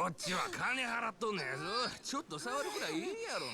っちは金払っとんねやぞ。ちょっと触るくらいいいやろが。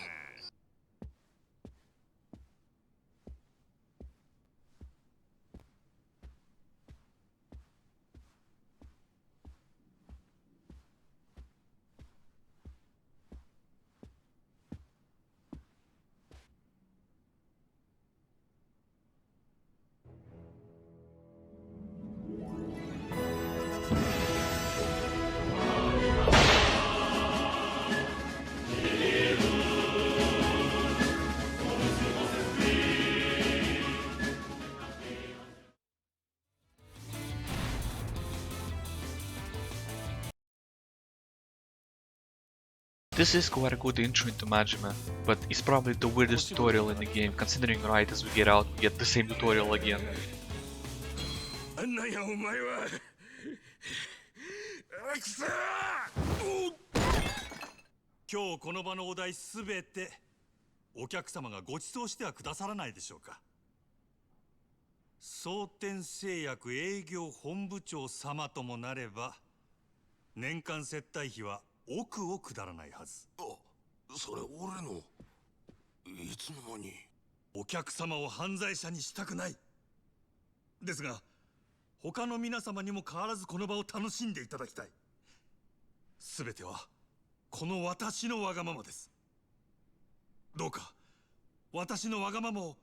This is quite a good intro into Majima, but it's probably the weirdest tutorial in the game, considering right as we get out, we get the same tutorial again. なんやお前は。くそー。今日この場のお題すべてお客様がご馳走してはくださらないでしょうか。蒼天製薬営業本部長様ともなれば年間接待費は億を下らないはず。それ俺の。いつの間に。お客様を犯罪者にしたくない。ですが他の皆様にも変わらずこの場を楽しんでいただきたい。すべてはこの私のわがままです。どうか私のわがままを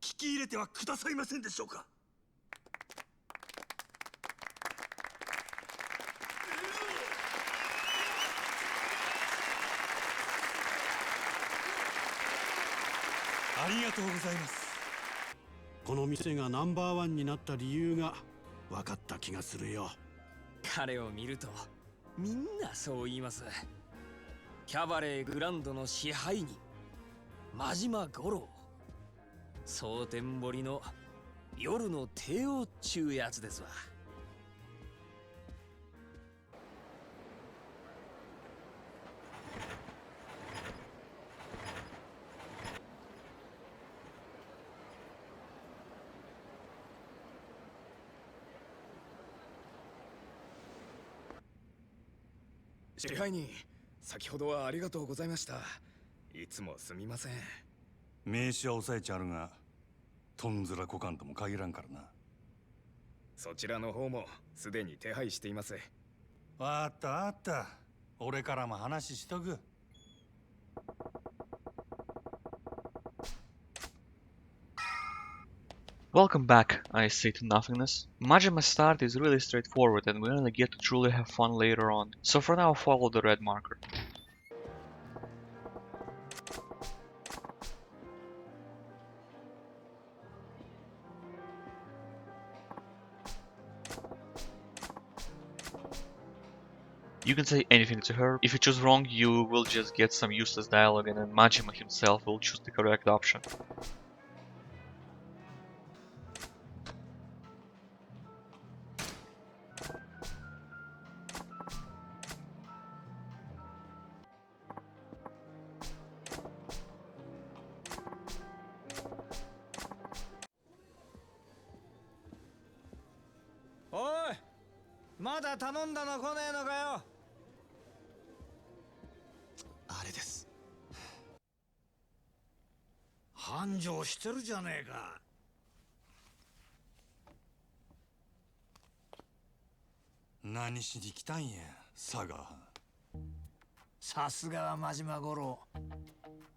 聞き入れてはくださいませんでしょうか。ありがとうございます。この店がナンバーワンになった理由が分かった気がするよ。彼を見るとみんなそう言います。キャバレーグランドの支配人真島五郎、蒼天堀の夜の帝王っちゅうやつですわ。支配人、先ほどはありがとうございました。いつもすみません。名刺は押さえちゃるがとんずら股間とも限らんからな。そちらの方もすでに手配しています。わかったわかった。俺からも話しとく。Welcome back, I say to nothingness. Majima's start is really straightforward and we only get to truly have fun later on, so for now follow the red marker. You can say anything to her. If you choose wrong, you will just get some useless dialogue and then Majima himself will choose the correct option.おい、まだ頼んだの来ねえのかよ。あれです。繁盛してるじゃねえか。何しに来たんや、佐賀。さすがは真島五郎、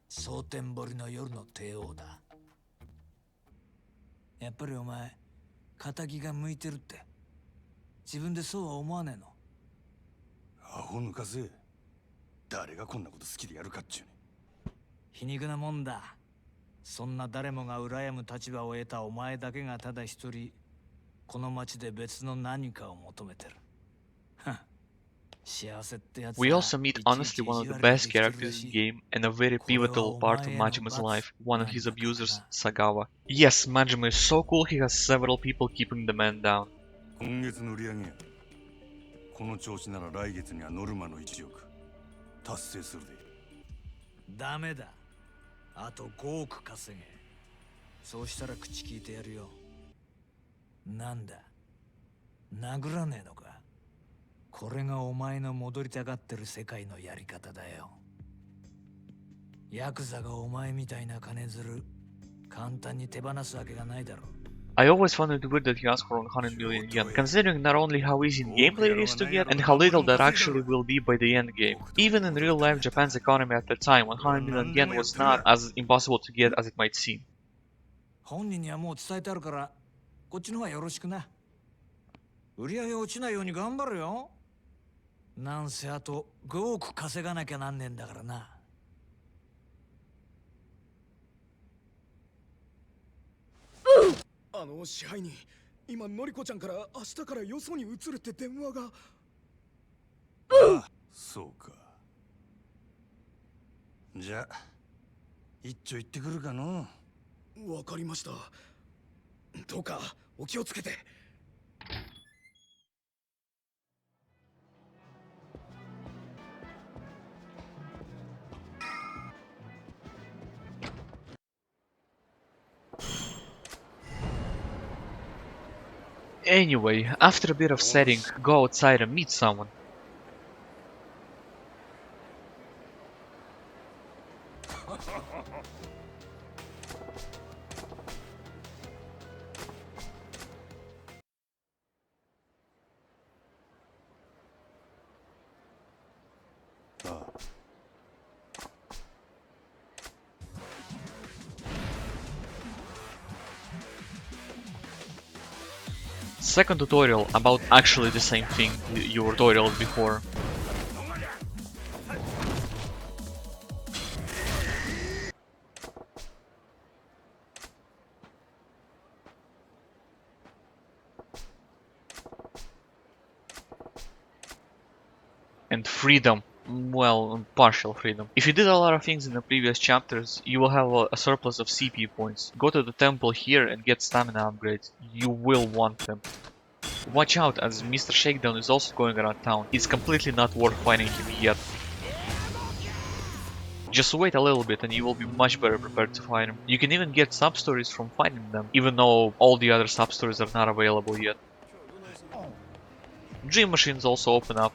蒼天堀の夜の帝王だ。やっぱりお前仇が向いてるって自分でそうは思わねえの？アホ抜かせ。誰がこんなこと好きでやるかっちゅうね。皮肉なもんだ。そんな誰もが羨む立場を得たお前だけがただ一人この町で別の何かを求めてる。We also meet honestly one of the best characters in the game and a very pivotal part of Majima's life, one of his abusers, Sagawa. Yes, Majima is so cool, he has several people keeping the man down. 今月の売り上げや。この調子なら来月にはノルマの1億達成するで。ダメだ。あと5億稼げ。そうしたら口聞いてやるよ。なんだ、殴らねえのか？これがお前の戻りたがってる世界のやり方だよ。ヤクザがお前みたいな金づる簡単に手放すわけがないだろう。I always found it weird that he asked for 100 million yen, considering not only how easy in gameplay it is to get, and how little that actually will be by the end game. Even in real life, Japan's economy at that time, 100 million yen was not as impossible to get as it might seem. 本人にはもう伝えてあるから、こっちの方がよろしくな。売り上げ落ちないように頑張るよ。なんせあと5億稼がなきゃなんねえんだからな。支配人、今のりこちゃんから明日からよそに移るって電話が。ああ、そうか。じゃあ一丁行ってくるかの。わかりました。どうかお気をつけて。Anyway, after a bit of setting, go outside and meet someone. Second tutorial about actually the same thing you tutorialed before. And freedom. Well, partial freedom. If you did a lot of things in the previous chapters, you will have a surplus of CP points. Go to the temple here and get stamina upgrades. You will want them. Watch out, as Mr. Shakedown is also going around town. It's completely not worth fighting him yet. Just wait a little bit and you will be much better prepared to fight him. You can even get sub-stories from fighting them, even though all the other sub-stories are not available yet. Dream machines also open up.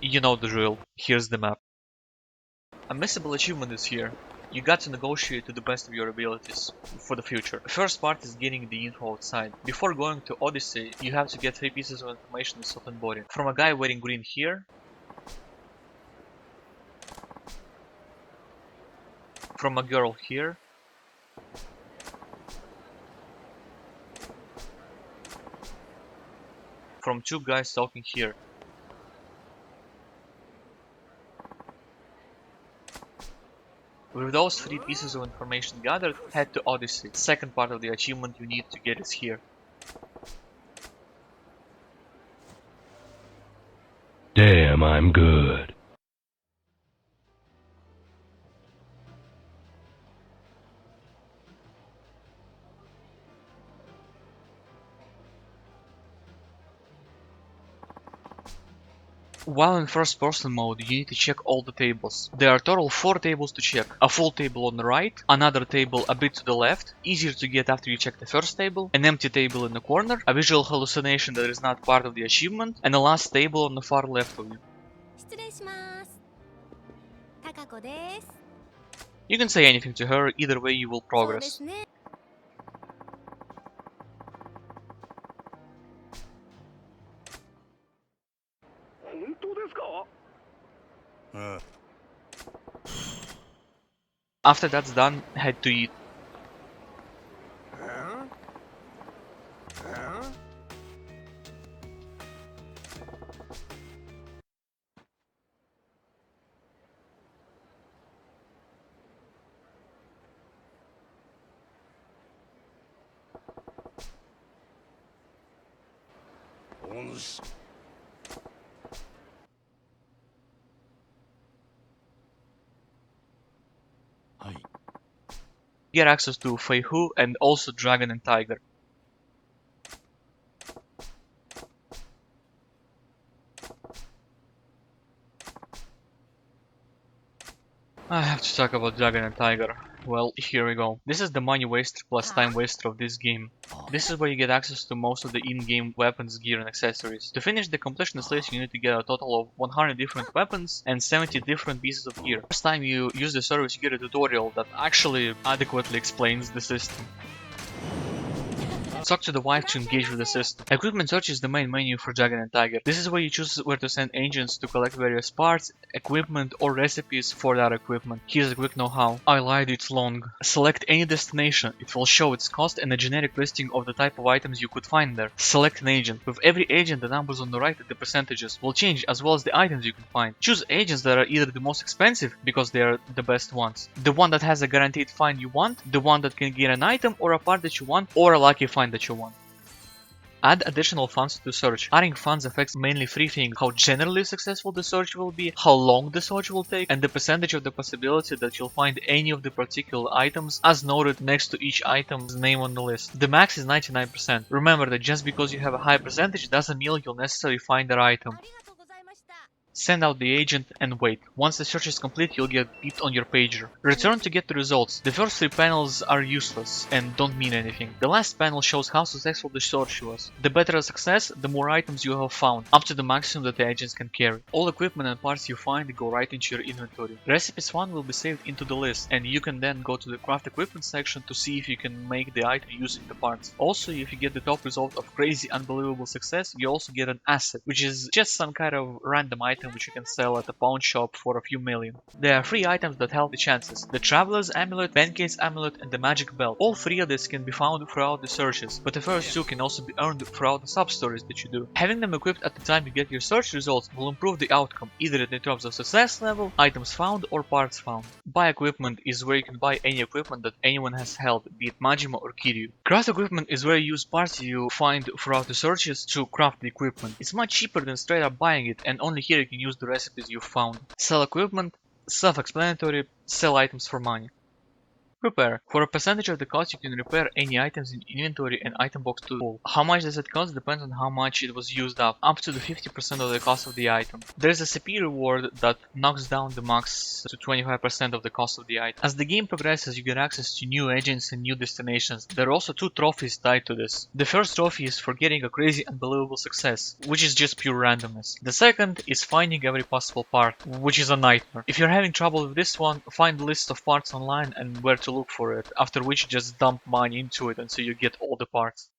You know the drill. Here's the map. A missable achievement is here. You got to negotiate to the best of your abilities for the future. The first part is getting the info outside. Before going to Odyssey, you have to get 3 pieces of information in Soften Body. From a guy wearing green here, from a girl here, from 2 guys talking here. With those 3 pieces of information gathered, head to Odyssey. Second part of the achievement you need to get is here. Damn, I'm good. While in first person mode, you need to check all the tables. There are total 4 tables to check. A full table on the right, another table a bit to the left, easier to get after you check the first table, an empty table in the corner, a visual hallucination that is not part of the achievement, and the last table on the far left of you. You can say anything to her, either way you will progress. After that's done, head to eat. Get access to Fei Hu and also Dragon and Tiger. I have to talk about Dragon and Tiger. Well, here we go. This is the money waster plus time waster of this game. This is where you get access to most of the in-game weapons, gear and accessories. To finish the completionist list, you need to get a total of 100 different weapons and 70 different pieces of gear. First time you use the service, you get a tutorial that actually adequately explains the system. Talk to the wife to engage with the system. Equipment search is the main menu for Dragon and Tiger. This is where you choose where to send agents to collect various parts, equipment or recipes for that equipment. Here's a quick know-how. I lied, it's long. Select any destination. It will show its cost and a generic listing of the type of items you could find there. Select an agent. With every agent, the numbers on the right and the percentages will change, as well as the items you can find. Choose agents that are either the most expensive because they are the best ones, the one that has a guaranteed find you want, the one that can get an item or a part that you want, or a lucky find that you want. Add additional funds to search. Adding funds affects mainly three things: how generally successful the search will be, how long the search will take, and the percentage of the possibility that you'll find any of the particular items as noted next to each item's name on the list. The max is 99%. Remember that just because you have a high percentage doesn't mean you'll necessarily find that item. Send out the agent and wait. Once the search is complete, you'll get beeped on your pager. Return to get the results. The first three panels are useless and don't mean anything. The last panel shows how successful the search was. The better the success, the more items you have found, up to the maximum that the agents can carry. All equipment and parts you find go right into your inventory. Recipes found will be saved into the list, and you can then go to the craft equipment section to see if you can make the item using the parts. Also, if you get the top result of crazy unbelievable success, you also get an asset, which is just some kind of random item which you can sell at a pawn shop for a few million. There are 3 items that help the chances: the Traveler's Amulet, Benke's Amulet and the Magic Belt. All 3 of these can be found throughout the searches, but the first 2 can also be earned throughout the sub-stories that you do. Having them equipped at the time you get your search results will improve the outcome, either in terms of success level, items found or parts found. Buy equipment is where you can buy any equipment that anyone has held, be it Majima or Kiryu. Craft equipment is where you use parts you find throughout the searches to craft the equipment. It's much cheaper than straight up buying it, and only here you can use the recipes you found. Sell equipment, self-explanatory, sell items for money. Repair. For a percentage of the cost, you can repair any items in inventory and item box to full. How much does it cost depends on how much it was used up to the 50% of the cost of the item. There is a CP reward that knocks down the max to 25% of the cost of the item. As the game progresses, you get access to new agents and new destinations. There are also 2 trophies tied to this. The first trophy is for getting a crazy unbelievable success, which is just pure randomness. The second is finding every possible part, which is a nightmare. If you're having trouble with this one, find a list of parts online and where to look for it, after which you just dump money into it until you get all the parts.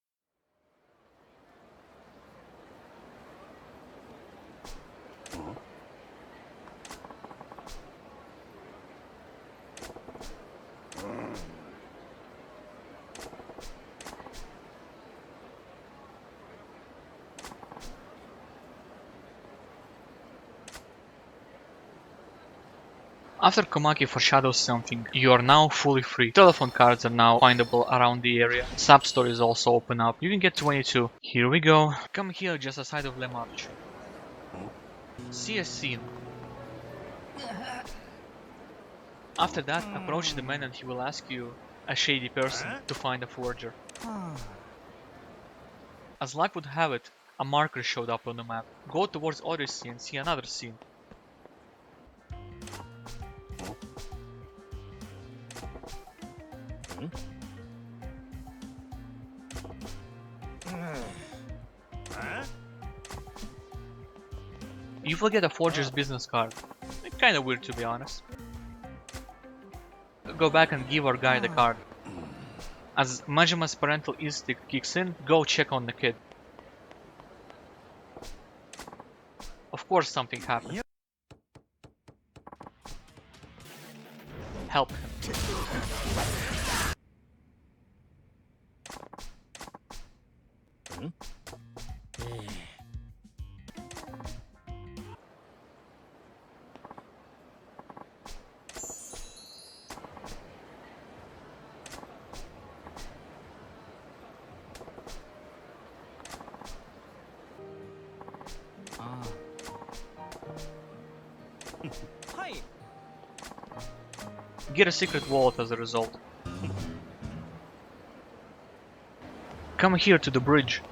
After Komaki foreshadows something, you are now fully free. Telephone cards are now findable around the area. Sub-stories also open up. You can get 22. Here we go. Come here just aside of Le March. See a scene. After that, approach the man and he will ask you, a shady person, to find a forger. As luck would have it, a marker showed up on the map. Go towards Odyssey and see another scene. You will get a forger's business card. Kinda weird, to be honest. Go back and give our guy the card. As Majima's parental instinct kicks in, go check on the kid. Of course something happened. Help him. Get a secret wallet as a result. Come here to the bridge.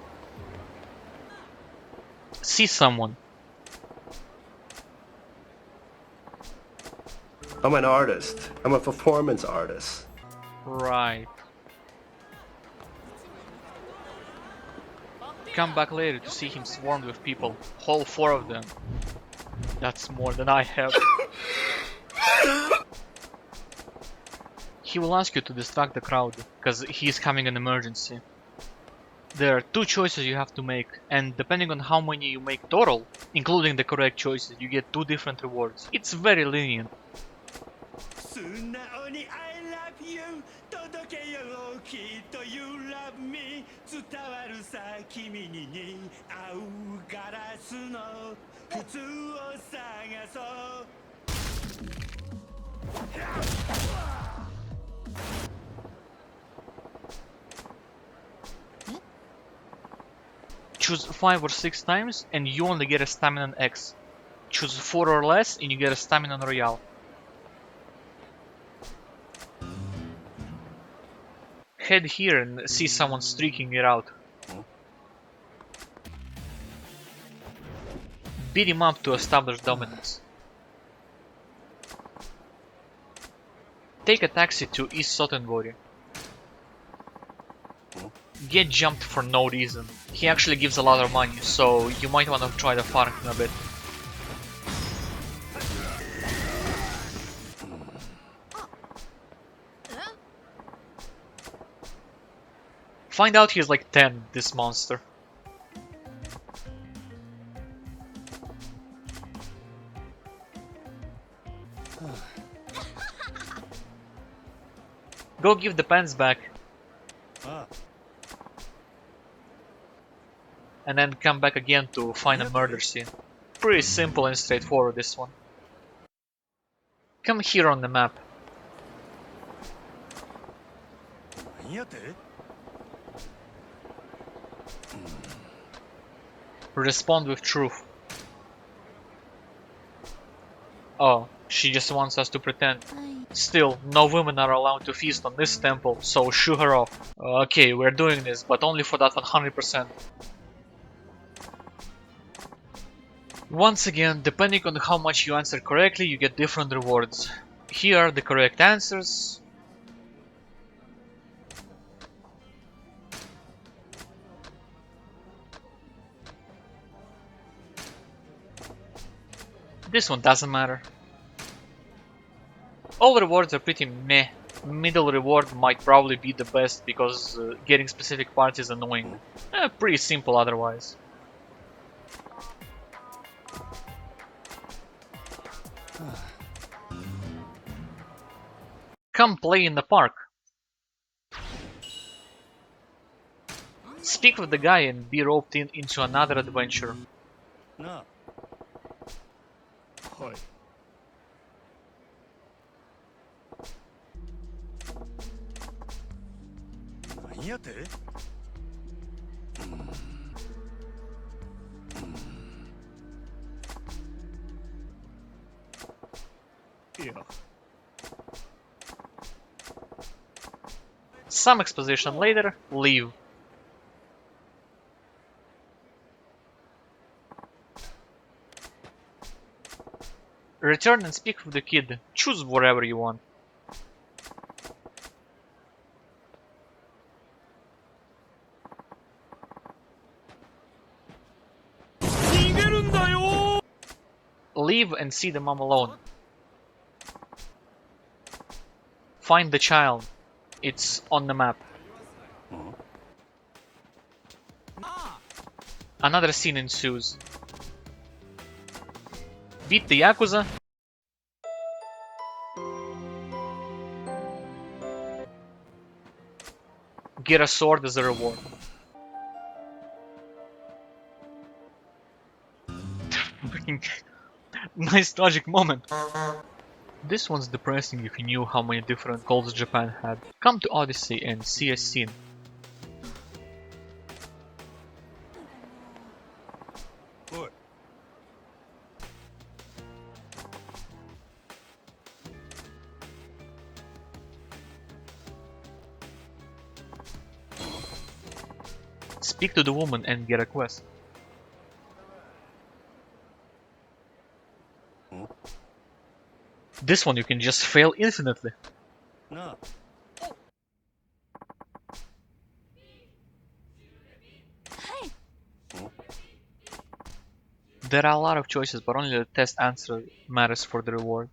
See someone. I'm an artist. I'm a performance artist. Right. Come back later to see him swarmed with people. Whole 4 of them. That's more than I have. He will ask you to distract the crowd, because he is having an emergency. There are 2 choices you have to make, and depending on how many you make total, including the correct choices, you get 2 different rewards. It's very lenient. Choose 5 or 6 times and you only get a stamina X. Choose 4 or less and you get a stamina royale. Head here and see someone streaking it out. Beat him up to establish dominance. Take a taxi to East Sotenbori. Get jumped for no reason. He actually gives a lot of money, so you might want to try to farm him a bit. Find out he's like 10, this monster. Go give the pants back. And then come back again to find a murder scene. Pretty simple and straightforward, this one. Come here on the map. Respond with truth. Oh, she just wants us to pretend. Still, no women are allowed to feast on this temple, so shoo her off. Okay, we're doing this, but only for that 100%. Once again, depending on how much you answer correctly, you get different rewards. Here are the correct answers. This one doesn't matter. All rewards are pretty meh. Middle reward might probably be the best because getting specific parts is annoying. Pretty simple otherwise. Come play in the park. Speak with the guy and be roped into another adventure. Some exposition later, leave. Return and speak with the kid. Choose whatever you want. Leave and see the mom alone. Find the child. It's on the map. Another scene ensues. Beat the Yakuza. Get a sword as a reward. Freaking nice tragic moment. This one's depressing if you knew how many different goals Japan had. Come to Odyssey and see a scene. Speak to the woman and get a quest. This one you can just fail infinitely. Na. There are a lot of choices, but only the test answer matters for the reward.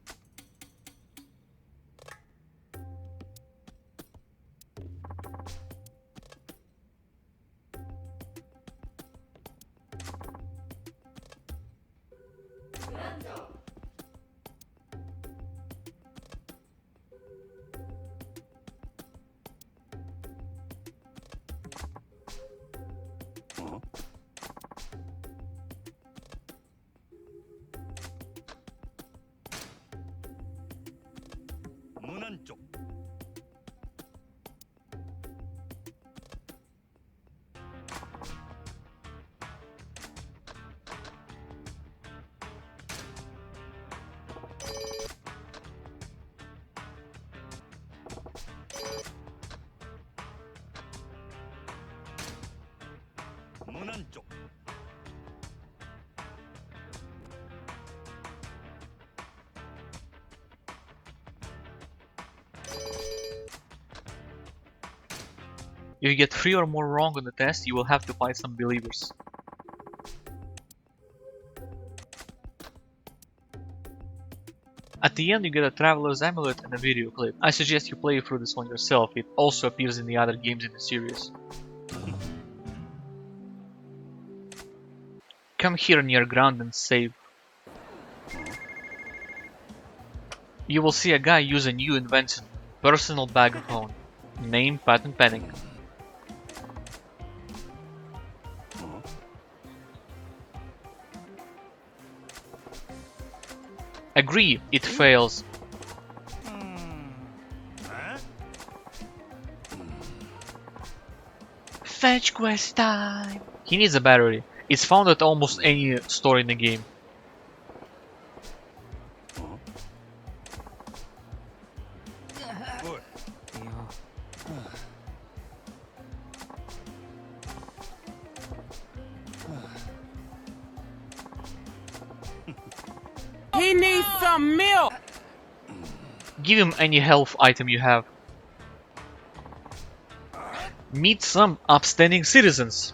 Munancho. Munancho. If you get 3 or more wrong on the test, you will have to fight some believers. At the end you get a Traveler's Amulet and a video clip. I suggest you play through this one yourself, it also appears in the other games in the series. Come here near ground and save. You will see a guy use a new invention, personal bag phone. Name patent pending. Agree, it fails. Fetch quest time! He needs a battery. It's found at almost any store in the game. He needs some milk! Give him any health item you have. Meet some upstanding citizens.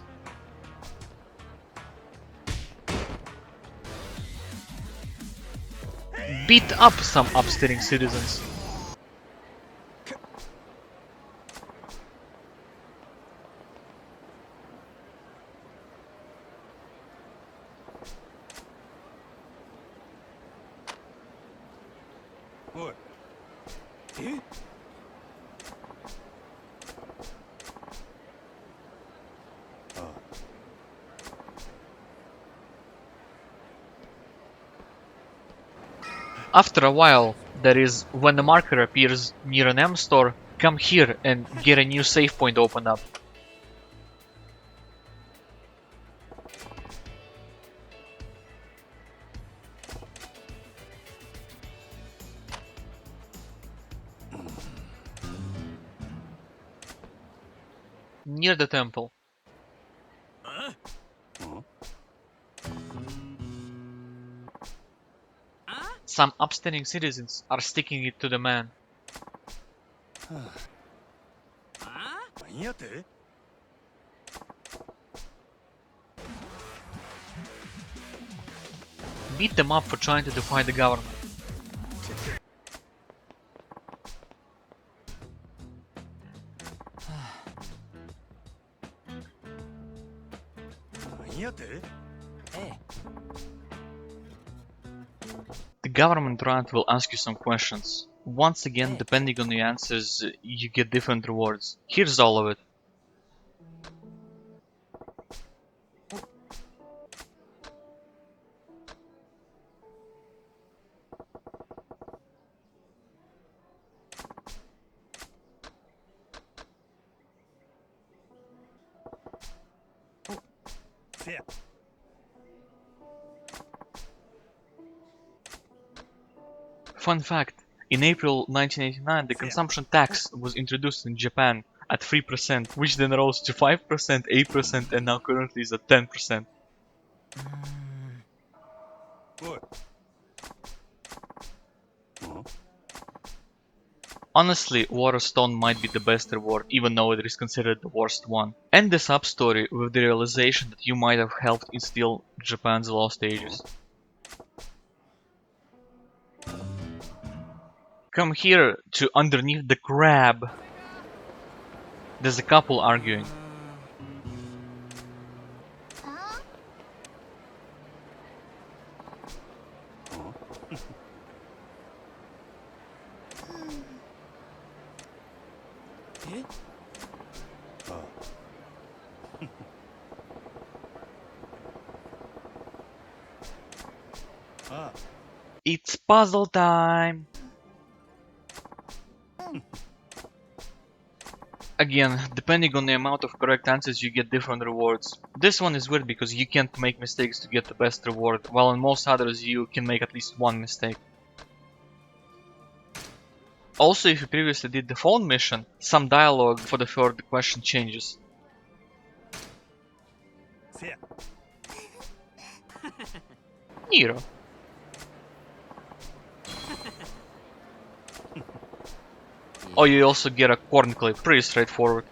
Beat up some upstanding citizens. After a while, that is, when the marker appears near an M store, come here and get a new save point opened up. Near the temple. Some upstanding citizens are sticking it to the man. Beat them up for trying to defy the government. The government round will ask you some questions. Once again, depending on the answers, you get different rewards. Here's all of it. Fun fact, in April 1989 the consumption tax was introduced in Japan at 3%, which then rose to 5%, 8% and now currently is at 10%. Honestly, Waterstone might be the best reward, even though it is considered the worst one. End the sub-story with the realization that you might have helped instill Japan's lost ages. Come here to underneath the crab. There's a couple arguing. It's puzzle time! Again, depending on the amount of correct answers you get different rewards. This one is weird because you can't make mistakes to get the best reward, while in most others you can make at least one mistake. Also, if you previously did the phone mission, some dialogue for the third question changes. Nero. Oh, you also get a corn clip, pretty straightforward.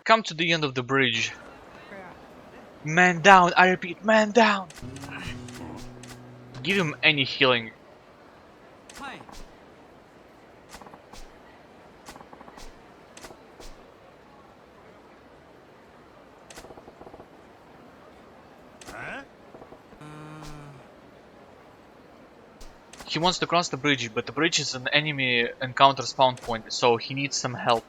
Come to the end of the bridge. Man down, I repeat, man down! Give him any healing. He wants to cross the bridge, but the bridge is an enemy encounter spawn point, so he needs some help.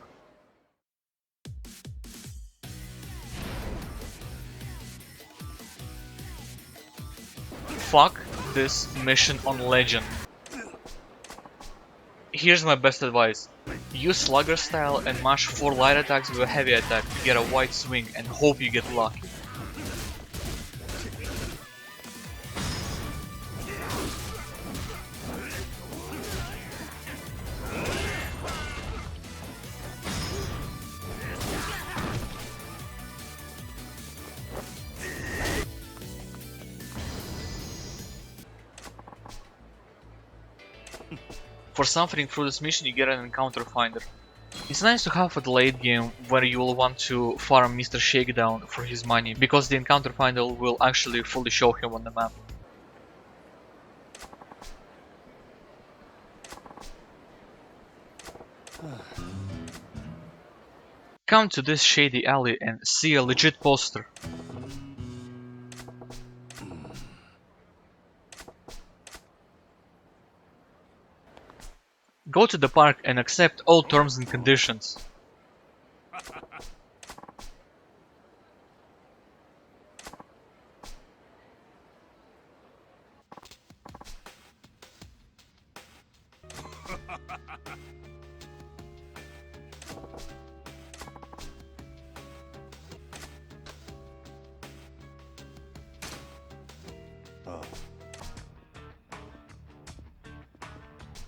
Fuck this mission on Legend. Here's my best advice. Use slugger style and mash 4 light attacks with a heavy attack to get a wide swing and hope you get lucky. For suffering through this mission you get an encounter finder. It's nice to have at the late game where you will want to farm Mr. Shakedown for his money, because the encounter finder will actually fully show him on the map. Come to this shady alley and see a legit poster. Go to the park and accept all terms and conditions.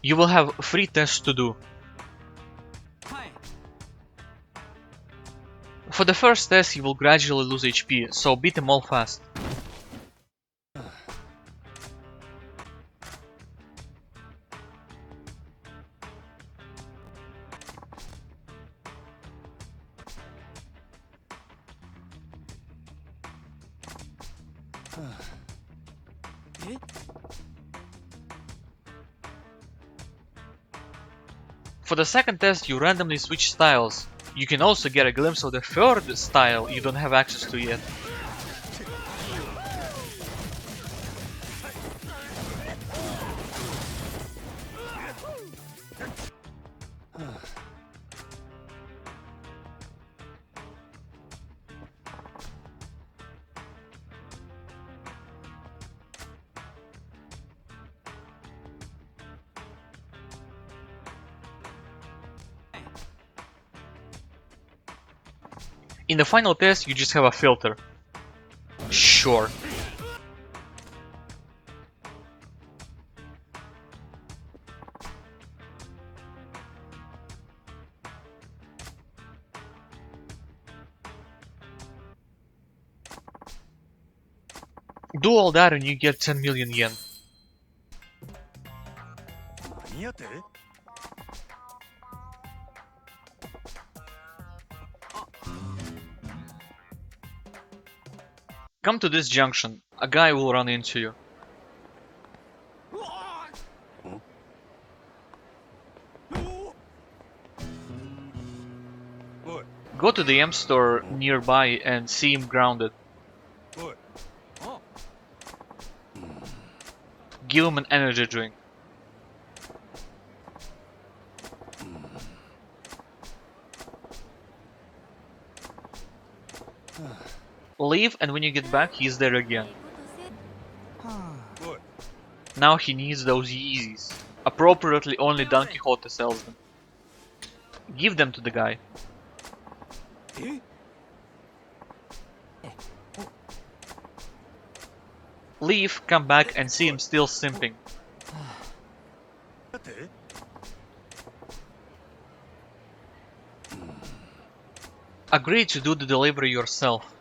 You will have 3 tests to do. For the first test you will gradually lose HP, so beat them all fast. For the second test you randomly switch styles. You can also get a glimpse of the third style you don't have access to yet. In the final test you just have a filter. Sure. Do all that and you get 10 million yen. 何やて Come to this junction. A guy will run into you. Go to the M store nearby and see him grounded. Give him an energy drink. Leave, and when you get back, he's there again. Now he needs those Yeezys. Appropriately, only Don Quixote sells them. Give them to the guy. Leave, come back, and see him still simping. Agree to do the delivery yourself.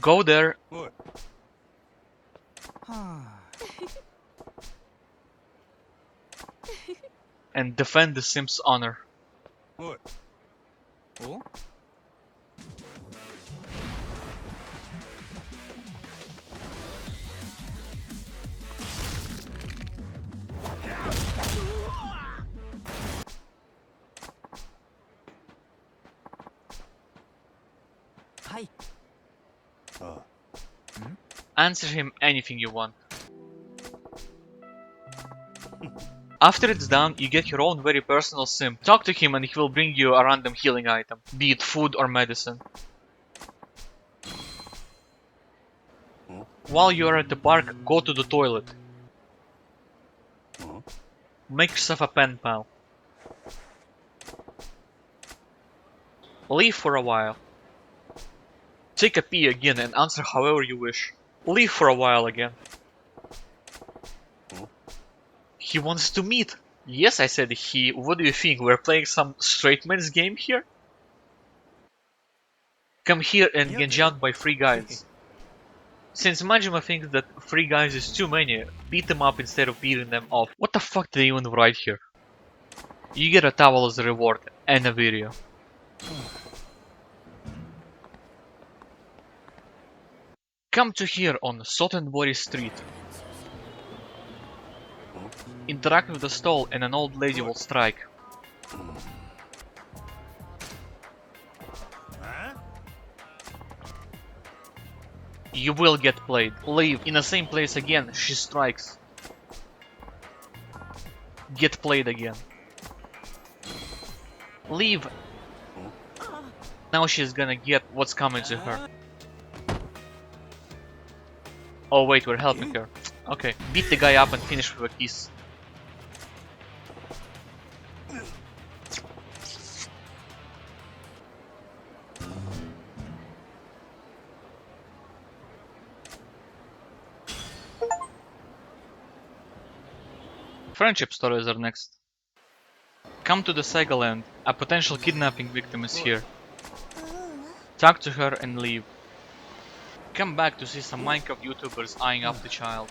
Go there and defend the simp's honor. Answer him anything you want. After it's done, you get your own very personal simp. Talk to him and he will bring you a random healing item, be it food or medicine. While you are at the park, go to the toilet. Make yourself a pen pal. Leave for a while. Take a pee again and answer however you wish. Leave for a while again. He wants to meet. Yes, I said he. What do you think? We're playing some straight man's game here? Come here and get jumped by 3 guys. Since Majima thinks that 3 guys is too many, beat them up instead of beating them off. What the fuck did they even write here? You get a towel as a reward and a video. Come to here on Sotenbori Street. Interact with the stall and an old lady will strike. You will get played. Leave. In the same place again, she strikes. Get played again. Leave. Now she's gonna get what's coming to her. Oh wait, we're helping her. Okay, beat the guy up and finish with a kiss. Friendship stories are next. Come to the Sega Land. A potential kidnapping victim is here. Talk to her and leave. Come back to see some Minecraft YouTubers eyeing up the child.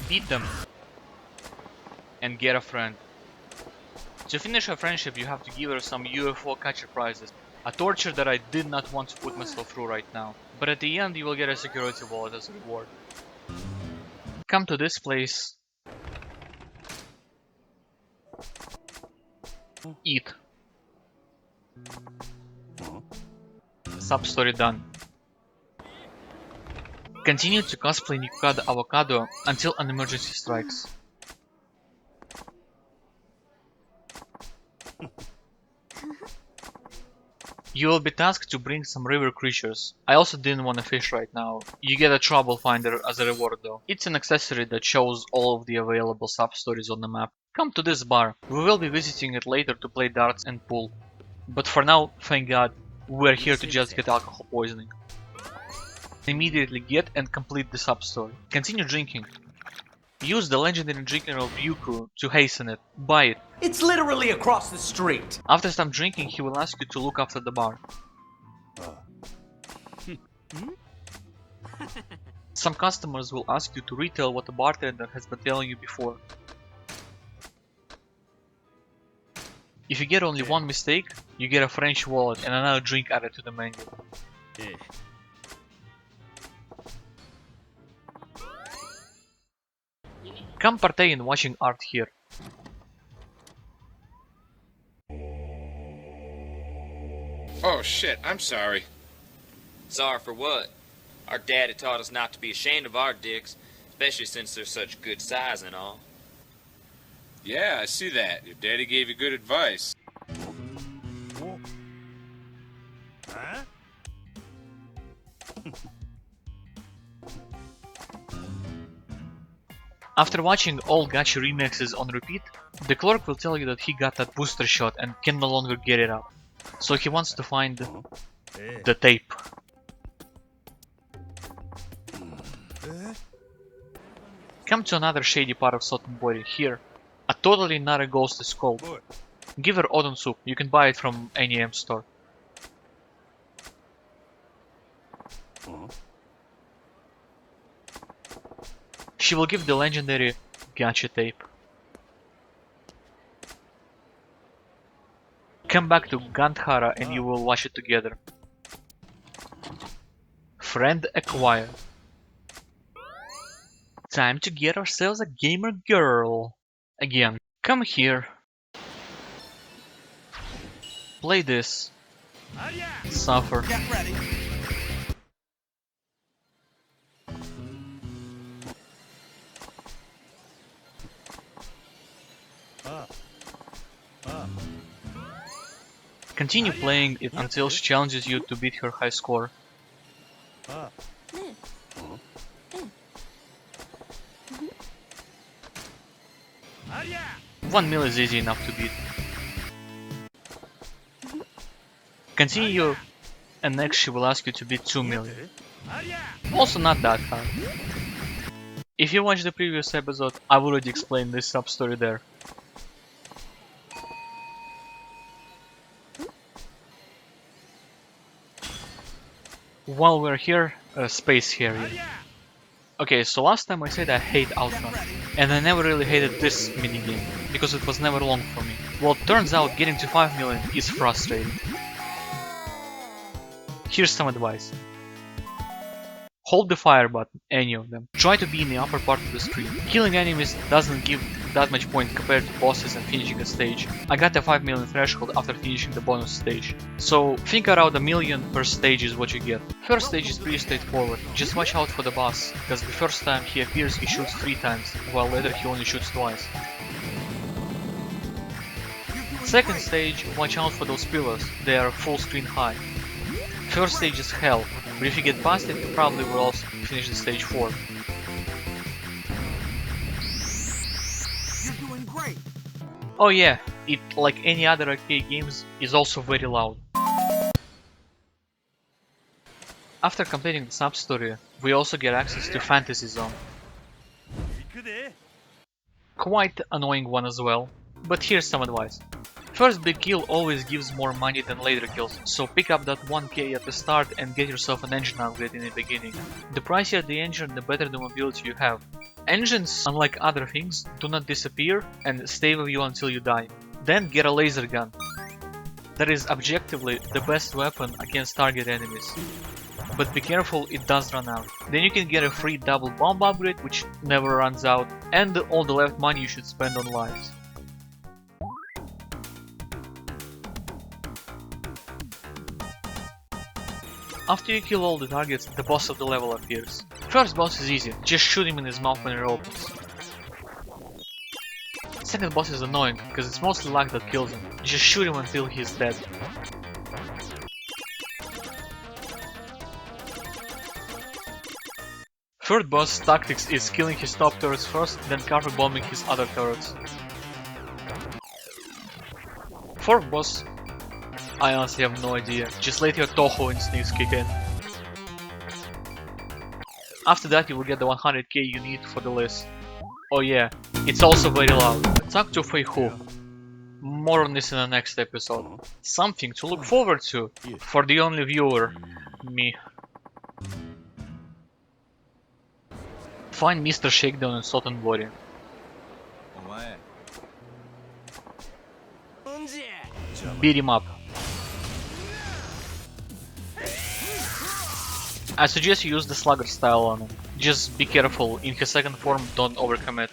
Beat them. And get a friend. To finish a friendship, you have to give her some UFO catcher prizes. A torture that I did not want to put myself through right now. But at the end, you will get a security wallet as a reward. Come to this place. Eat. Sub-story done. Continue to cosplay Nikukada Avocado until an emergency strikes. You will be tasked to bring some river creatures. I also didn't want to fish right now. You get a trouble finder as a reward though. It's an accessory that shows all of the available sub-stories on the map. Come to this bar. We will be visiting it later to play darts and pool. But for now, thank God, we're here to just get alcohol poisoning. Immediately get and complete the sub-story. Continue drinking. Use the legendary drink of Yuku to hasten it. Buy it. It's literally across the street. After some drinking, he will ask you to look after the bar. Some customers will ask you to retell what the bartender has been telling you before. If you get only one mistake, you get a French wallet and another drink added to the menu. Come partake in watching art here. Oh shit, I'm sorry. Sorry for what? Our daddy taught us not to be ashamed of our dicks, especially since they're such good size and all. Yeah, I see that. Your daddy gave you good advice. After watching all gacha remixes on repeat, the clerk will tell you that he got that booster shot and can no longer get it up. So he wants to find the tape. Come to another shady part of Sotenbori. Here, a totally not a ghost is called. Give her Odon soup, you can buy it from any M store. She will give the legendary gacha tape. Come back to Gandhara and you will watch it together. Friend acquired. Time to get ourselves a gamer girl. Again, come here. Play this. Suffer. Get ready. Continue playing it until she challenges you to beat her high score. 1 mil is easy enough to beat. Continue and next she will ask you to beat 2 million. Also not that hard. If you watched the previous episode, I've already explained this sub-story there. While we're here, space harrier. Okay, so last time I said I hate Outrun, and I never really hated this minigame, because it was never long for me. Well, it turns out getting to 5 million is frustrating. Here's some advice. Hold the fire button, any of them. Try to be in the upper part of the screen. Killing enemies doesn't give that much point compared to bosses and finishing a stage. I got the 5 million threshold after finishing the bonus stage. So think around 1 million per stage is what you get. First stage is pretty straightforward. Just watch out for the boss, because the first time he appears he shoots 3 times, while later he only shoots twice. Second stage, watch out for those pillars, they are full screen high. First stage is hell, but if you get past it, you probably will also finish the stage 4. You're doing great. Oh yeah, it, like any other arcade games, is also very loud. After completing the sub-story, we also get access to Fantasy Zone. Quite annoying one as well, but here's some advice. First big kill always gives more money than later kills, so pick up that 1k at the start and get yourself an engine upgrade in the beginning. The pricier the engine, the better the mobility you have. Engines, unlike other things, do not disappear and stay with you until you die. Then get a laser gun. That is objectively the best weapon against target enemies. But be careful, it does run out. Then you can get a free double bomb upgrade, which never runs out, and all the left money you should spend on lives. After you kill all the targets, the boss of the level appears. First boss is easy, just shoot him in his mouth when it opens. Second boss is annoying, because it's mostly luck that kills him. Just shoot him until he's dead. Third boss tactics is killing his top turrets first, then cover bombing his other turrets. Fourth boss, I honestly have no idea, just let your Toho instincts kick in. After that you will get the 100k you need for the list. Oh yeah, it's also very loud. Talk to Fei Hu. More on this in the next episode. Something to look forward to for the only viewer, me. Find Mr. Shakedown in Sotenbori. Beat him up. I suggest you use the slugger style on him. Just be careful, in his second form don't overcommit.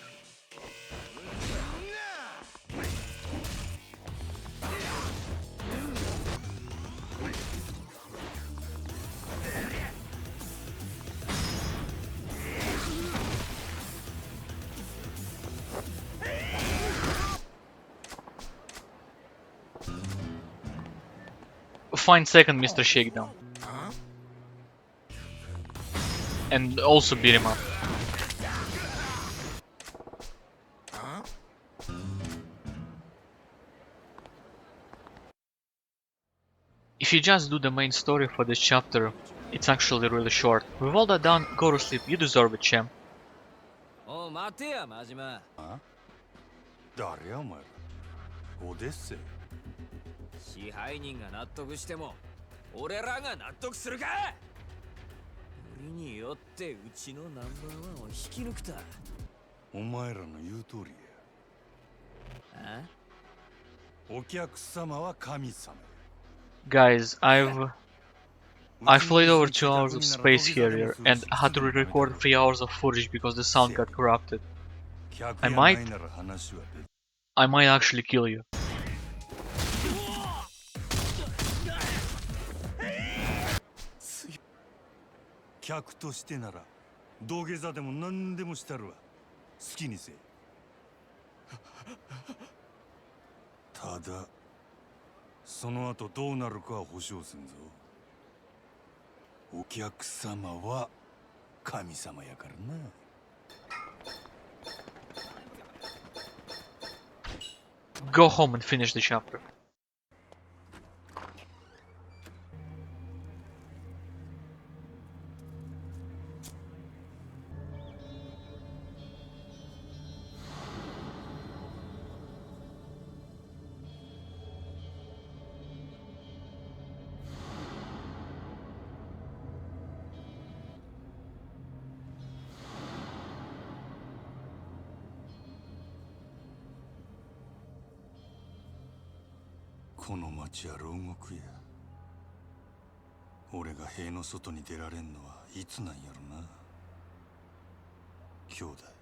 Find second Mr. Shakedown. And also beat him up. If you just do the main story for this chapter, it's actually really short. With all that done, go to sleep, you deserve it, champ. お待てや真島。誰やお前ら。オデッセイ。支配人が納得しても俺らが納得するか。よりによってうちのナンバーワンを引き抜くた。お前らの言う通りや。お客様は神様。Guys, I've played over 2 hours of Space Harrier and had to re-record 3 hours of footage because the sound got corrupted. I might actually kill you. 客としてなら土下座でも何でもしたるわ。好きにせえ。ただその後どうなるかは保証せんぞ。お客様は神様やからな。Go home and finish the chapter.「この町は牢獄や。俺が塀の外に出られんのはいつなんやろな。兄弟。